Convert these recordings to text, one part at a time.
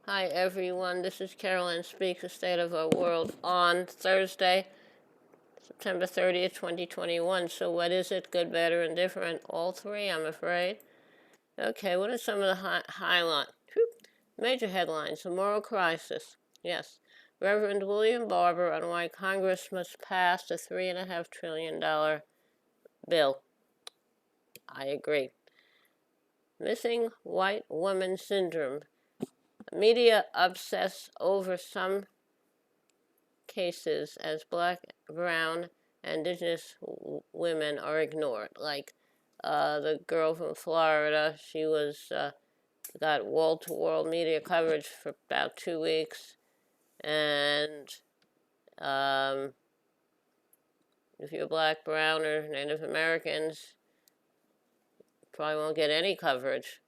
Hi everyone, this is Carolyn Speaks, the State of Our World on Thursday, September 30th, 2021. So what is it? Good, better, and different? All three, I'm afraid. Okay, what are some of the highlight? Major headlines: the moral crisis. Yes. Reverend William Barber on why Congress must pass a $3.5 trillion bill. I agree. Missing white woman syndrome. Media obsess over some cases as black, brown, and indigenous women are ignored. Like the girl from Florida, she was got wall-to-wall media coverage for about 2 weeks, and um, if you're black, brown, or Native Americans, probably won't get any coverage.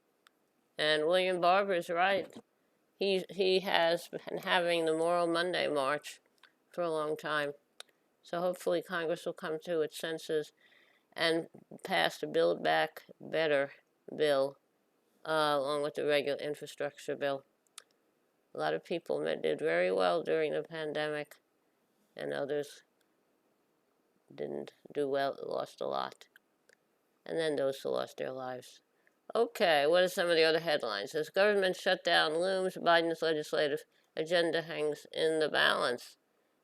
And William Barber's right. He has been having the Moral Monday March for a long time. So hopefully Congress will come to its senses and pass the Build Back Better bill, along with the regular infrastructure bill. A lot of people did very well during the pandemic, and others didn't do well, lost a lot. And then those who lost their lives. Okay, what are some of the other headlines? As government shutdown looms, Biden's legislative agenda hangs in the balance.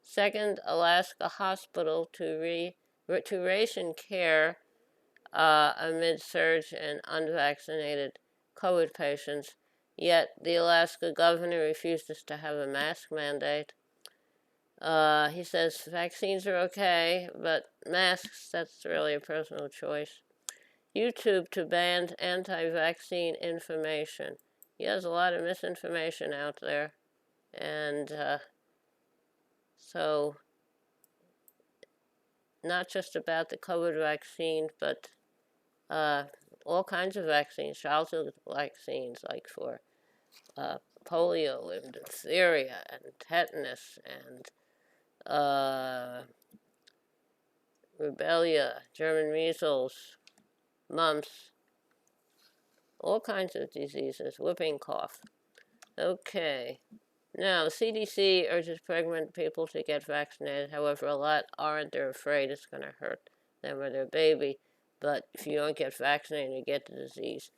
Second, Alaska hospital to ration care amid surge in unvaccinated COVID patients. Yet the Alaska governor refuses to have a mask mandate. He says vaccines are okay, but masks, that's really a personal choice. YouTube to ban anti-vaccine information. Yeah, there's a lot of misinformation out there. And so, not just about the COVID vaccine, but all kinds of vaccines, childhood vaccines, like for polio and diphtheria and tetanus and rubella, German measles, mumps, all kinds of diseases, whooping cough. Okay. Now, the CDC urges pregnant people to get vaccinated. However, a lot aren't. They're afraid it's going to hurt them or their baby. But if you don't get vaccinated and get the disease,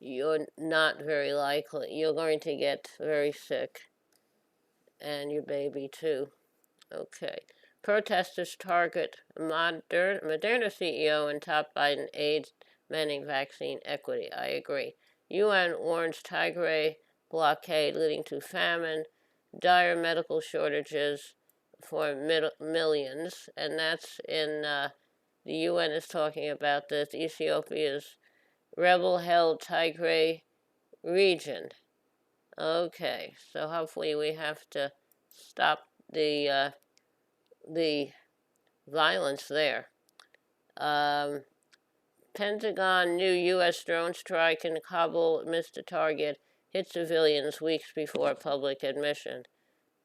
you're not very likely. You're going to get very sick, and your baby too. Okay. Protesters target Moderna CEO and top Biden aides demanding vaccine equity. I agree. UN warns Tigray blockade leading to famine, dire medical shortages for millions, and that's in the UN is talking about this. Ethiopia's rebel-held Tigray region. Okay, so hopefully we have to stop the violence there. Pentagon new U.S. drone strike in Kabul missed a target, hit civilians weeks before public admission.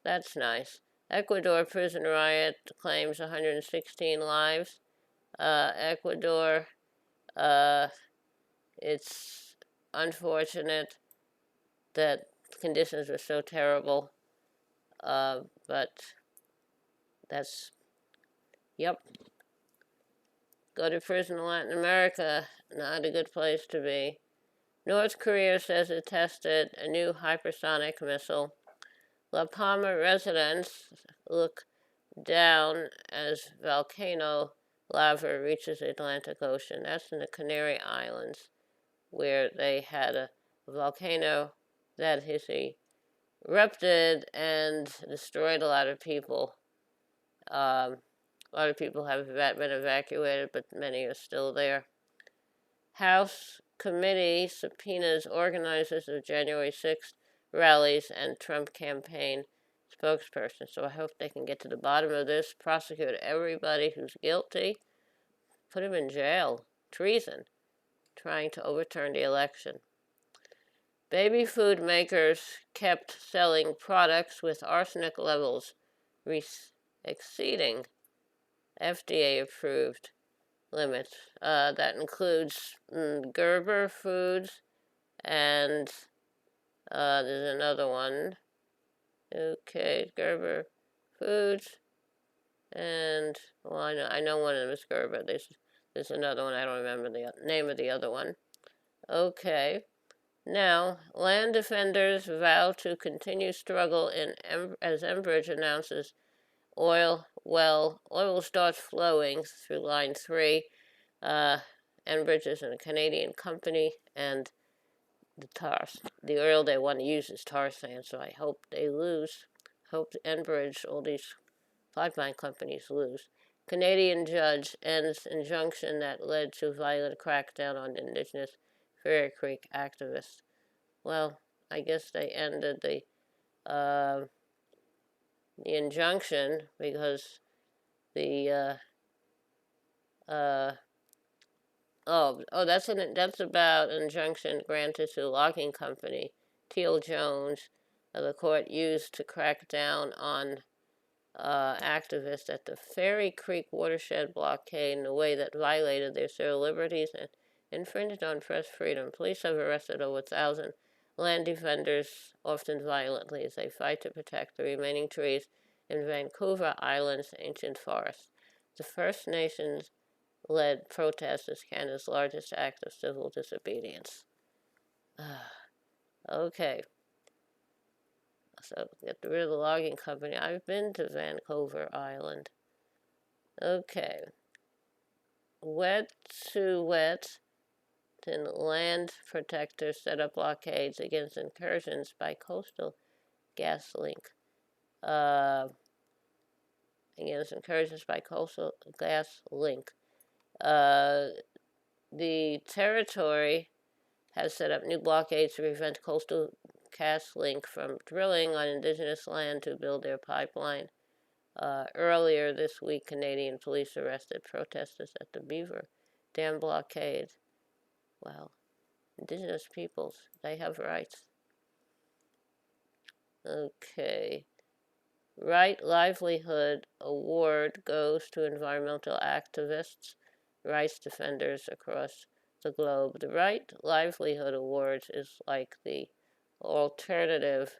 That's nice. Ecuador prison riot claims 116 lives. Ecuador, it's unfortunate that conditions were so terrible, but that's, yep. Go to prison in Latin America, not a good place to be. North Korea says it tested a new hypersonic missile. La Palma residents look down as volcano lava reaches the Atlantic Ocean. That's in the Canary Islands, where they had a volcano that has erupted and destroyed a lot of people. A lot of people have been evacuated, but many are still there. House committee subpoenas organizers of January 6th rallies and Trump campaign spokesperson. So I hope they can get to the bottom of this, prosecute everybody who's guilty, put him in jail. Treason, trying to overturn the election. Baby food makers kept selling products with arsenic levels exceeding FDA-approved limits. That includes Gerber Foods and There's another one. Okay, Gerber Foods. And, well, I know one of them is Gerber. There's another one. I don't remember the name of the other one. Okay. Now, land defenders vow to continue struggle as Enbridge announces oil starts flowing through Line 3. Enbridge is a Canadian company, and the oil they want to use is tar sand, so I hope they lose. Hope Enbridge, all these pipeline companies lose. Canadian judge ends injunction that led to violent crackdown on Indigenous Fairy Creek activists. Well, I guess they ended the injunction because the that's about an injunction granted to a logging company, Teal Jones. The court used to crack down on activists at the Fairy Creek watershed blockade in a way that violated their civil liberties and infringed on press freedom. Police have arrested over 1,000 land defenders, often violently, as they fight to protect the remaining trees in Vancouver Island's ancient forest. The First Nations led protest is Canada's largest act of civil disobedience. Okay. So get rid of the logging company. I've been to Vancouver Island. Okay. Wet'suwet'en land protectors set up blockades against incursions by Coastal GasLink. Against incursions by Coastal GasLink. The territory has set up new blockades to prevent Coastal GasLink from drilling on Indigenous land to build their pipeline. Earlier this week, Canadian police arrested protesters at the Beaver Dam blockade. Well, Indigenous peoples, they have rights. Okay. Right Livelihood Award goes to environmental activists, rights defenders across the globe. The Right Livelihood Awards is like the alternative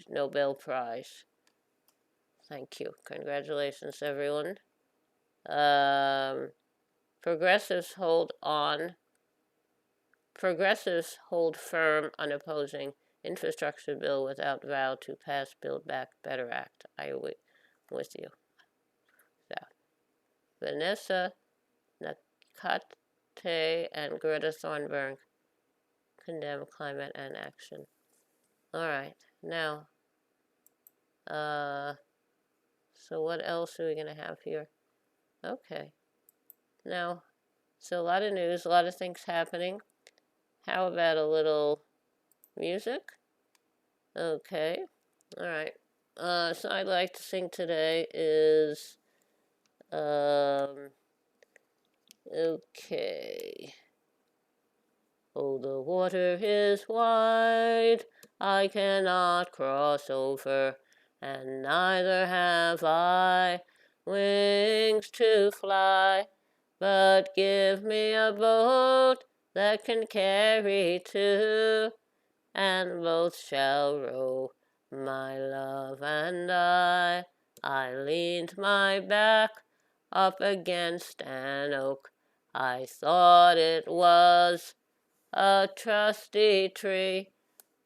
Nobel Prize. Thank you. Congratulations, everyone. Progressives hold firm on opposing infrastructure bill without vow to pass Build Back Better Act. I'm with you. So, Vanessa Nakate and Greta Thunberg condemn climate inaction. All right, now, so what else are we going to have here? Okay. Now, so a lot of news, a lot of things happening. How about a little music? Okay. All right. So I'd like to sing today is, okay. Oh, the water is wide, I cannot cross over, and neither have I wings to fly, but give me a boat that can carry two, and both shall row, my love and I. I leaned my back up against an oak, I thought it was a trusty tree,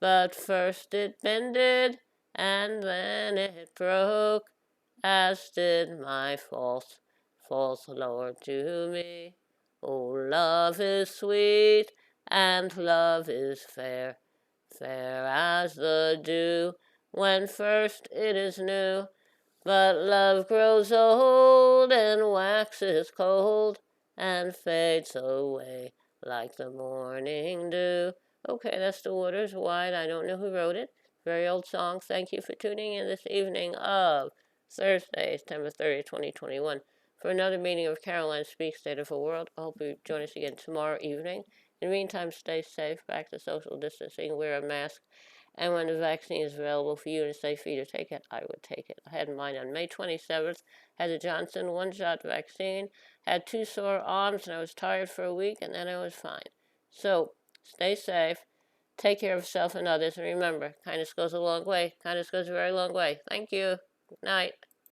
but first it bended, and then it broke, as did my false Lord to me. Oh, love is sweet, and love is fair, fair as the dew, when first it is new, but love grows old, and waxes cold, and fades away like the morning dew. Okay, that's The Water's Wide. I don't know who wrote it. Very old song. Thank you for tuning in this evening of Thursday, September 30th, 2021, for another meeting of Caroline Speaks State of the World. I hope you join us again tomorrow evening. In the meantime, stay safe, practice social distancing, wear a mask, and when the vaccine is available for you and safe for you to take it, I would take it. I had mine on May 27th, had the Johnson one-shot vaccine, had 2 sore arms, and I was tired for a week, and then I was fine. So, stay safe. Take care of yourself and others. And remember, kindness goes a long way. Kindness goes a very long way. Thank you. Good night.